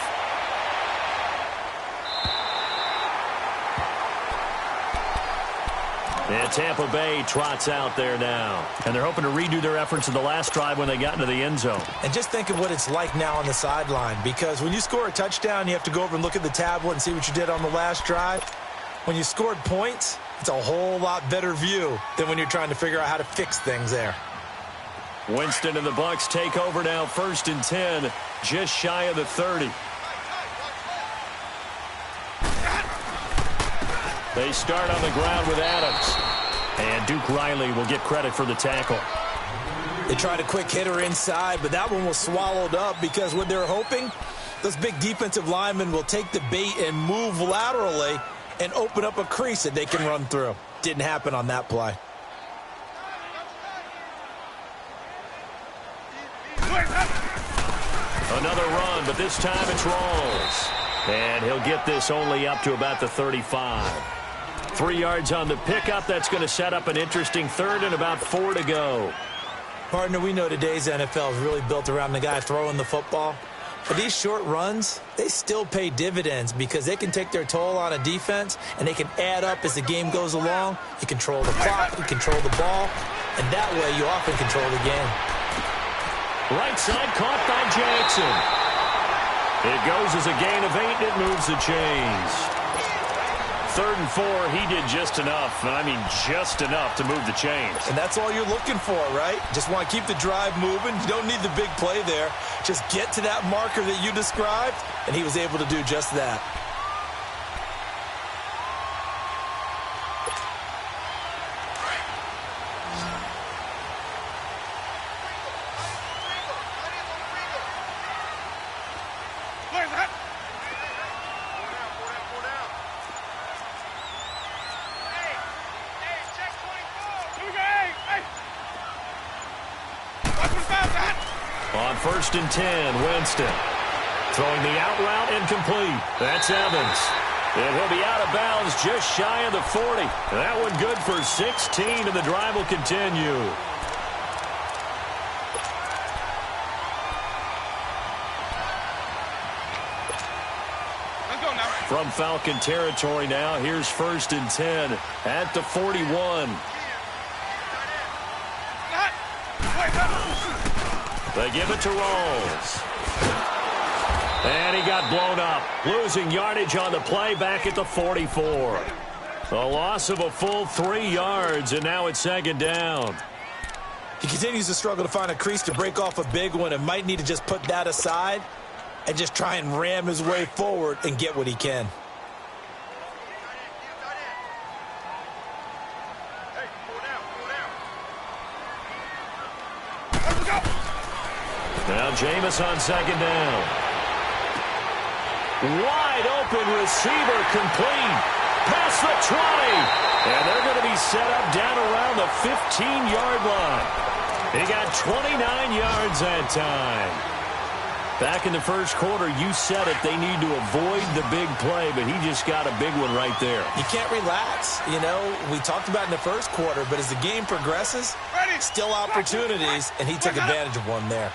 And Tampa Bay trots out there now. And they're hoping to redo their efforts in the last drive when they got into the end zone. And just think of what it's like now on the sideline, because when you score a touchdown, you have to go over and look at the tablet and see what you did on the last drive. When you scored points, it's a whole lot better view than when you're trying to figure out how to fix things there. Winston and the Bucs take over now, 1st and 10, just shy of the 30. They start on the ground with Adams. And Duke Riley will get credit for the tackle. They tried a quick hitter inside, but that one was swallowed up because what they're hoping, those big defensive linemen will take the bait and move laterally and open up a crease that they can run through. Didn't happen on that play. Another run, but this time it's Rawls. And he'll get this only up to about the 35. 3 yards on the pickup. That's going to set up an interesting 3rd and about 4 to go. Partner, we know today's NFL is really built around the guy throwing the football. But these short runs, they still pay dividends because they can take their toll on a defense and they can add up as the game goes along. You control the clock, you control the ball, and that way you often control the game. Right side caught by Jackson. It goes as a gain of 8, and it moves the chains. 3rd and 4, he did just enough, and I mean just enough to move the chains. And that's all you're looking for, right? Just want to keep the drive moving. You don't need the big play there. Just get to that marker that you described, and he was able to do just that. On 1st and 10, Winston. Throwing the out route incomplete. That's Evans. And he'll be out of bounds just shy of the 40. That one good for 16, and the drive will continue. Let's go now. From Falcon territory now, here's 1st and 10 at the 41. They give it to Rawls. And he got blown up. Losing yardage on the play back at the 44. A loss of a full 3 yards, and now it's 2nd down. He continues to struggle to find a crease to break off a big one and might need to just put that aside and just try and ram his way forward and get what he can. Now Jameis on 2nd down. Wide open receiver complete. Past the 20. And they're going to be set up down around the 15-yard line. He got 29 yards that time. Back in the first quarter, you said it, they need to avoid the big play, but he just got a big one right there. You can't relax. You know, we talked about in the first quarter, but as the game progresses, still opportunities, and he took advantage of one there.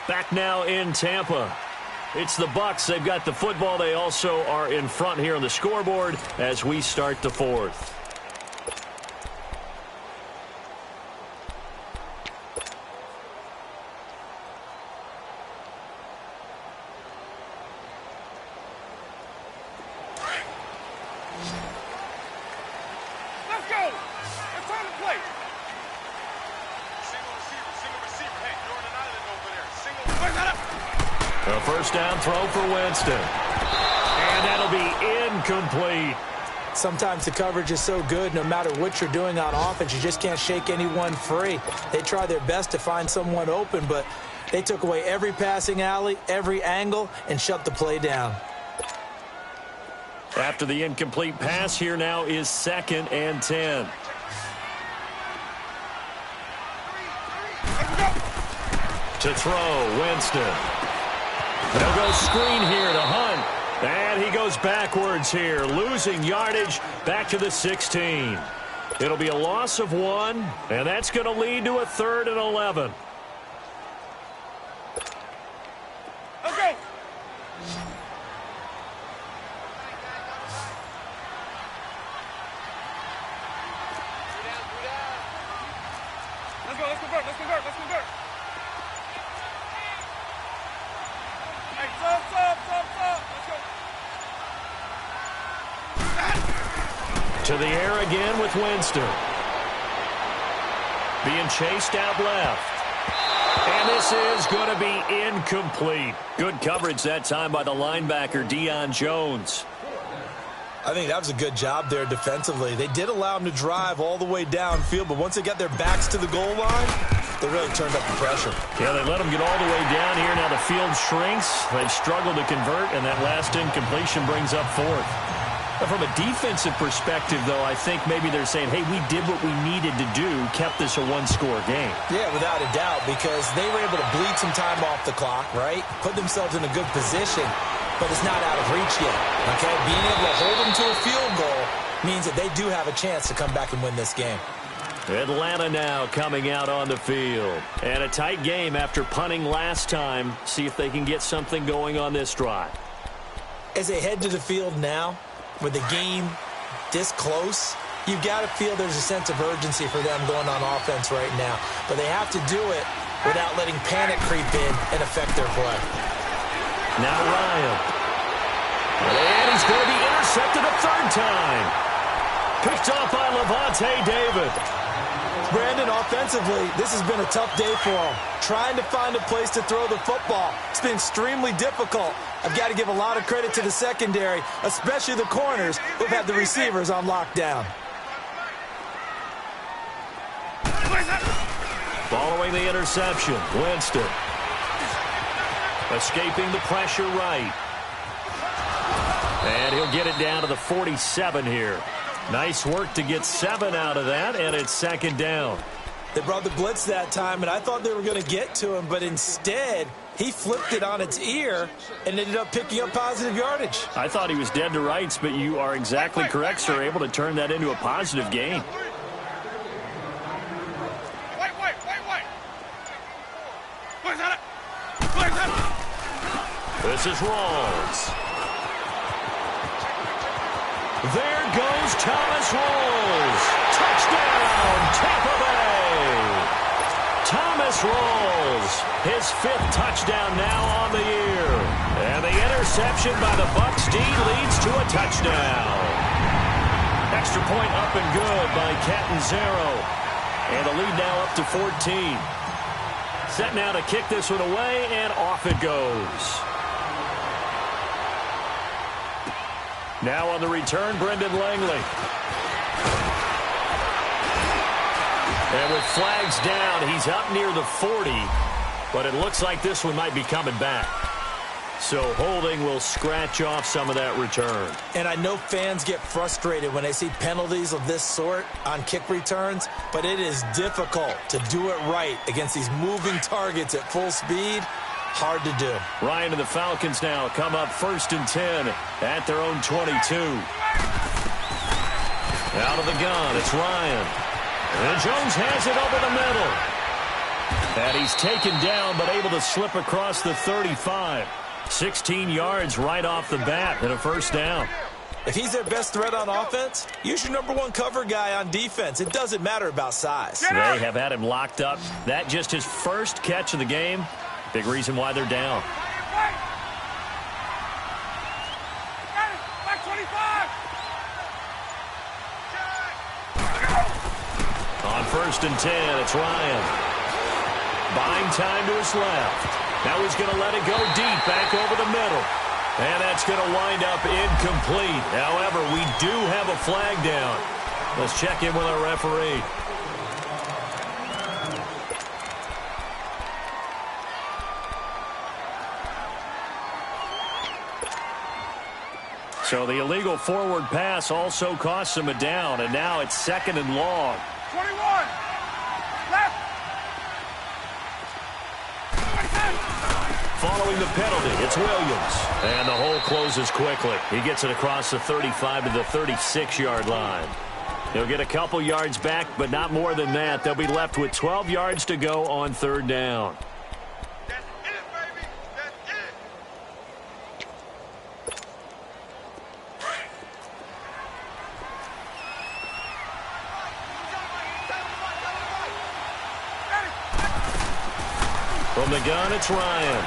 Back now in Tampa. It's the Bucs. They've got the football. They also are in front here on the scoreboard as we start the fourth. Let's go. It's time to play. Single receiver. Hey, Jordan Island over there. A first down throw for Winston. And that'll be incomplete. Sometimes the coverage is so good, no matter what you're doing on offense, you just can't shake anyone free. They try their best to find someone open, but they took away every passing alley, every angle, and shut the play down. After the incomplete pass, here now is 2nd and 10. To throw, Winston. They'll go screen here to Hunt. And he goes backwards here, losing yardage back to the 16. It'll be a loss of 1, and that's going to lead to a 3rd and 11. Let's go. Let's convert. Hey, stop. Let's go. To the air again with Winston. Being chased out left. And this is going to be incomplete. Good coverage that time by the linebacker, Deion Jones. I think that was a good job there defensively. They did allow him to drive all the way downfield, but once they got their backs to the goal line, they really turned up the pressure. Yeah, they let him get all the way down here. Now the field shrinks. They've struggled to convert, and that last incompletion brings up 4th. But from a defensive perspective, though, I think maybe they're saying, hey, we did what we needed to do, kept this a one-score game. Yeah, without a doubt, because they were able to bleed some time off the clock, right? Put themselves in a good position, but it's not out of reach yet, okay? Being able to hold them to a field goal means that they do have a chance to come back and win this game. Atlanta now coming out on the field. And a tight game after punting last time. See if they can get something going on this drive. As they head to the field now, with the game this close, you've got to feel there's a sense of urgency for them going on offense right now. But they have to do it without letting panic creep in and affect their play. Now Ryan. And he's going to be intercepted a 3rd time. Picked off by Levante David. Brandon, offensively, this has been a tough day for him. Trying to find a place to throw the football. It's been extremely difficult. I've got to give a lot of credit to the secondary, especially the corners who've had the receivers on lockdown. Following the interception, Winston. Escaping the pressure right. And he'll get it down to the 47 here. Nice work to get 7 out of that, and it's 2nd down. They brought the blitz that time, and I thought they were going to get to him, but instead, he flipped it on its ear and ended up picking up positive yardage. I thought he was dead to rights, but you are exactly correct, sir. Able to turn that into a positive gain. This is Rawls. There goes Thomas Rawls. Touchdown, Tampa Bay. Thomas Rawls, his 5th touchdown now on the year. And the interception by the Bucs D leads to a touchdown. Extra point up and good by Catanzaro. And the lead now up to 14. Set now to kick this one away, and off it goes. Now on the return, Brendan Langley. And with flags down, he's up near the 40. but it looks like this one might be coming back. So holding will scratch off some of that return. And I know fans get frustrated when they see penalties of this sort on kick returns, but it is difficult to do it right against these moving targets at full speed. Hard to do. Ryan and the Falcons now come up 1st and 10 at their own 22. Out of the gun, it's Ryan. And Jones has it over the middle. And he's taken down, but able to slip across the 35. 16 yards right off the bat and a first down. If he's their best threat on offense, use your number 1 cover guy on defense. It doesn't matter about size. They have had him locked up. That just his first catch of the game. Big reason why they're down. On 1st and 10, it's Ryan. Buying time to his left. Now he's going to let it go deep back over the middle. And that's going to wind up incomplete. However, we do have a flag down. Let's check in with our referee. So the illegal forward pass also costs him a down, and now it's 2nd and long. 21. Left. Following the penalty, it's Williams. And the hole closes quickly. He gets it across the 35 to the 36-yard line. He'll get a couple yards back, but not more than that. They'll be left with 12 yards to go on 3rd down. That's it, baby. That's it. From the gun, it's Ryan.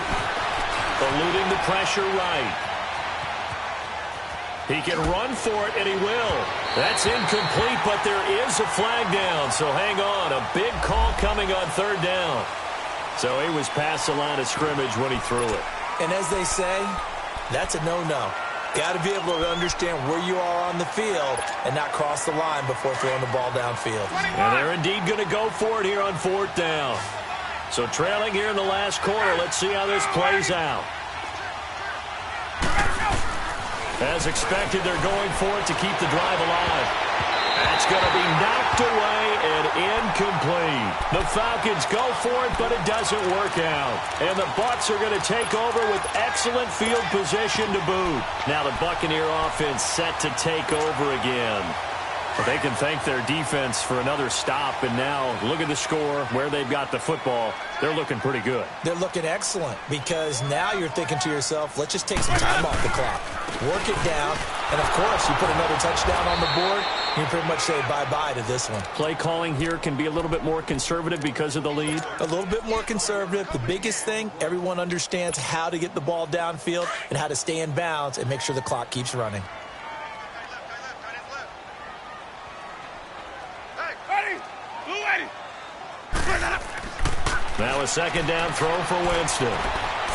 Eluding the pressure right. He can run for it, and he will. That's incomplete, but there is a flag down, so hang on. A big call coming on 3rd down. So he was past the line of scrimmage when he threw it. And as they say, that's a no-no. Got to be able to understand where you are on the field and not cross the line before throwing the ball downfield. And they're indeed going to go for it here on 4th down. So trailing here in the last quarter, let's see how this plays out. As expected, they're going for it to keep the drive alive. That's going to be knocked away and incomplete. The Falcons go for it, but it doesn't work out. And the Bucs are going to take over with excellent field position to boot. Now the Buccaneer offense set to take over again. But they can thank their defense for another stop, and now look at the score, where they've got the football. They're looking pretty good. They're looking excellent because now you're thinking to yourself, let's just take some time off the clock, work it down, and, of course, you put another touchdown on the board, you pretty much say bye-bye to this one. Play calling here can be a little bit more conservative because of the lead. A little bit more conservative. The biggest thing, everyone understands how to get the ball downfield and how to stay in bounds and make sure the clock keeps running. Now a 2nd down throw for Winston.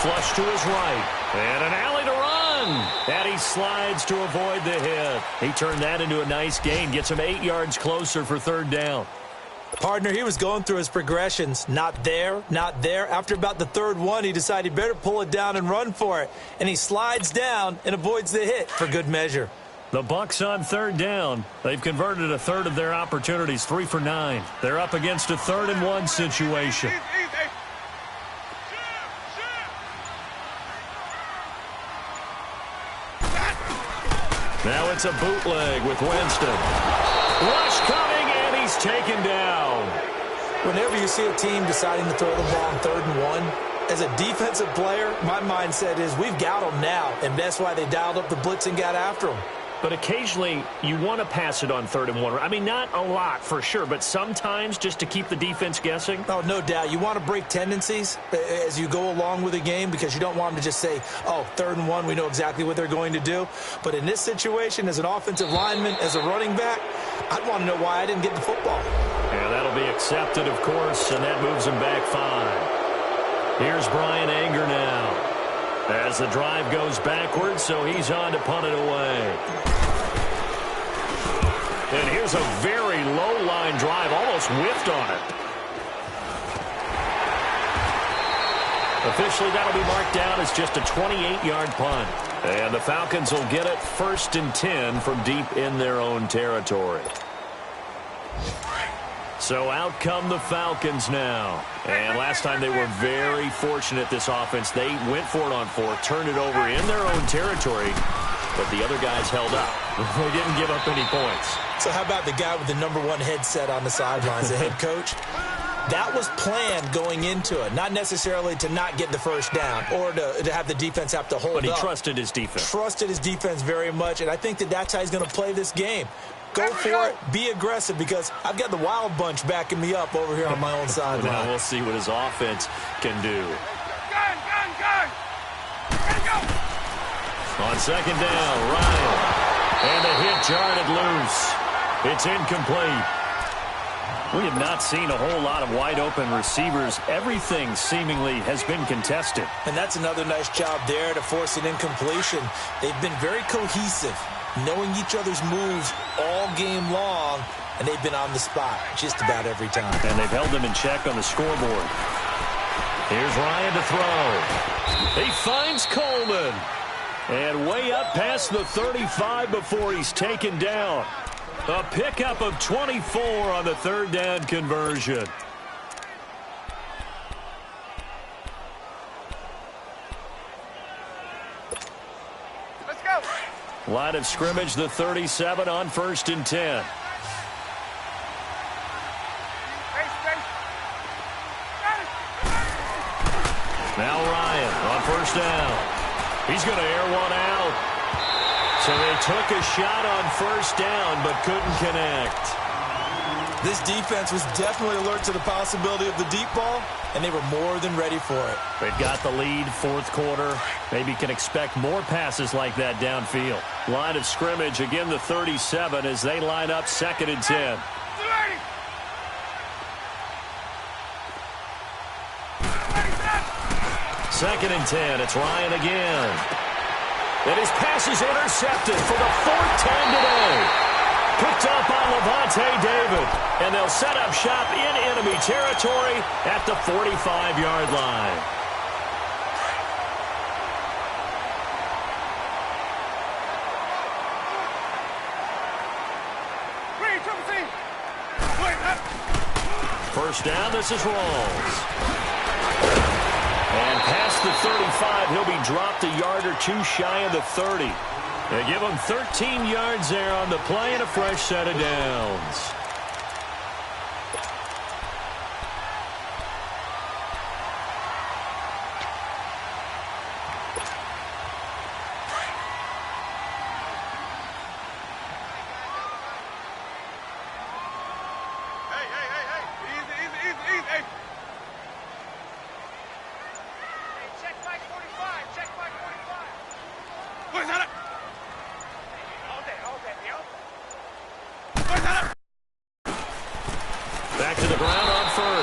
Flush to his right. And an alley to run. And he slides to avoid the hit. He turned that into a nice gain. Gets him 8 yards closer for 3rd down. Partner, he was going through his progressions. Not there, not there. After about the 3rd one, he decided he better pull it down and run for it. And he slides down and avoids the hit for good measure. The Bucs on 3rd down. They've converted a third of their opportunities, 3 for 9. They're up against a 3rd and 1 situation. Now it's a bootleg with Winston. Rush coming, and he's taken down. Whenever you see a team deciding to throw the ball on 3rd and 1, as a defensive player, my mindset is we've got them now, and that's why they dialed up the blitz and got after them. But occasionally, you want to pass it on 3rd and 1. I mean, not a lot for sure, but sometimes just to keep the defense guessing. Oh, no doubt. You want to break tendencies as you go along with the game because you don't want them to just say, oh, 3rd and 1, we know exactly what they're going to do. But in this situation, as an offensive lineman, as a running back, I'd want to know why I didn't get the football. Yeah, that'll be accepted, of course, and that moves him back 5. Here's Brian Anger now. As the drive goes backwards, so he's on to punt it away. And here's a very low-line drive, almost whiffed on it. Officially, that'll be marked down as just a 28-yard punt. And the Falcons will get it 1st and 10 from deep in their own territory. So out come the Falcons now. And last time they were very fortunate, this offense. They went for it on 4th, turned it over in their own territory, but the other guys held up. They didn't give up any points. So how about the guy with the #1 headset on the sidelines, the head coach? That was planned going into it, not necessarily to not get the first down or to have the defense have to hold up. But he trusted his defense. Trusted his defense very much, and I think that's how he's going to play this game. Go for it. Be aggressive, because I've got the wild bunch backing me up over here on my own sideline. Now we'll see what his offense can do. Gun! Ready, go! On 2nd down, Ryan. And the hit jarred loose. It's incomplete. We have not seen a whole lot of wide-open receivers. Everything seemingly has been contested. And that's another nice job there to force an incompletion. They've been very cohesive, knowing each other's moves all game long, and they've been on the spot just about every time. And they've held them in check on the scoreboard. Here's Ryan to throw. He finds Coleman. And way up past the 35 before he's taken down. A pickup of 24 on the 3rd down conversion. Let's go! Line of scrimmage, the 37 on 1st and 10. Now Ryan on 1st down. He's going to air one out. So they took a shot on 1st down but couldn't connect. This defense was definitely alert to the possibility of the deep ball, and they were more than ready for it. They've got the lead, 4th quarter. Maybe can expect more passes like that downfield. Line of scrimmage, again the 37 as they line up 2nd and 10. 2nd and 10. It's Ryan again. And his pass is intercepted for the 4th time today. Picked up by Levante David. And they'll set up shop in enemy territory at the 45-yard line. First down, this is Rawls. And past the 35, he'll be dropped a yard or two shy of the 30. They give him 13 yards there on the play and a fresh set of downs.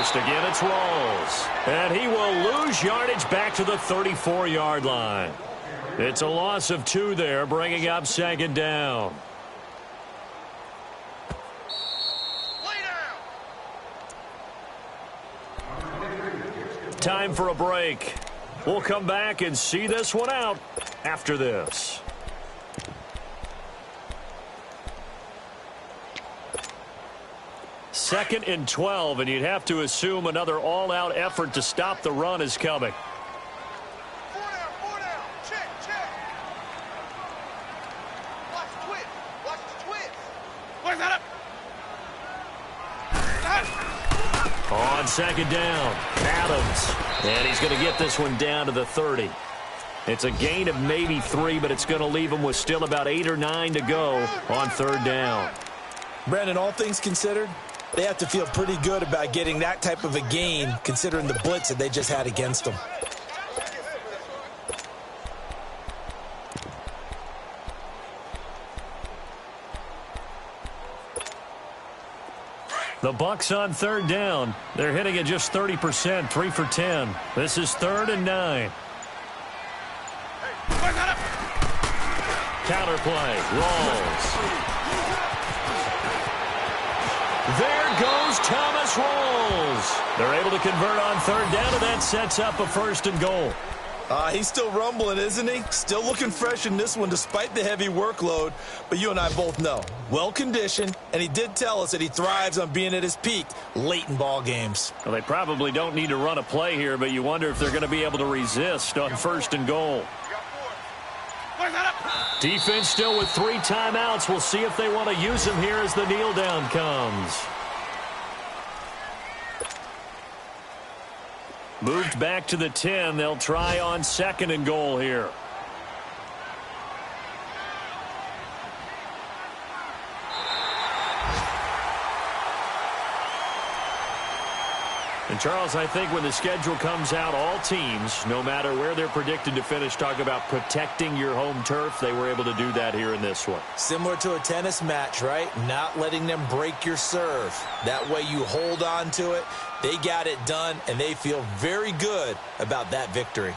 Again, it's Rawls. And he will lose yardage back to the 34-yard line. It's a loss of 2 there, bringing up 2nd down. Time for a break. We'll come back and see this one out after this. Second and 12, and you'd have to assume another all-out effort to stop the run is coming. 4 down. Check. Watch the twist. Where's that up? On 2nd down, Adams. And he's going to get this one down to the 30. It's a gain of maybe 3, but it's going to leave him with still about 8 or 9 to go on 3rd down. Brandon, all things considered, they have to feel pretty good about getting that type of a gain, considering the blitz that they just had against them. The Bucs on 3rd down. They're hitting at just 30%, 3 for 10. This is 3rd and 9. Counter play, Rawls. There goes Thomas Rolls. They're able to convert on third down, and that sets up a 1st and goal. He's still rumbling, isn't he? Still looking fresh in this one despite the heavy workload. But you and I both know, well-conditioned, and he did tell us that he thrives on being at his peak late in ball games. Well, they probably don't need to run a play here, but you wonder if they're going to be able to resist on 1st and goal. Defense still with 3 timeouts. We'll see if they want to use them here as the kneel down comes. Moved back to the 10. They'll try on 2nd and goal here. And, Charles, I think when the schedule comes out, all teams, no matter where they're predicted to finish, talk about protecting your home turf. They were able to do that here in this one. Similar to a tennis match, right? Not letting them break your serve. That way you hold on to it. They got it done, and they feel very good about that victory.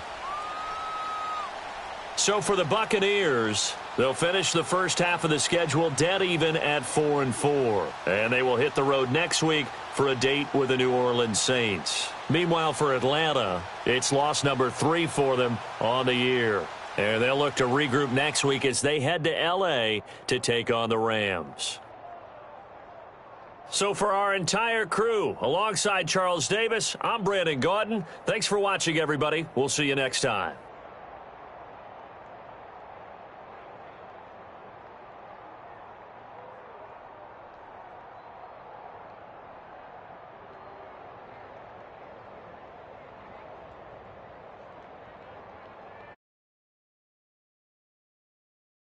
So for the Buccaneers, they'll finish the first half of the schedule dead even at 4-4. And they will hit the road next week for a date with the New Orleans Saints. Meanwhile, for Atlanta, it's loss number 3 for them on the year. And they'll look to regroup next week as they head to L.A. to take on the Rams. So for our entire crew, alongside Charles Davis, I'm Brandon Gaudin. Thanks for watching, everybody. We'll see you next time.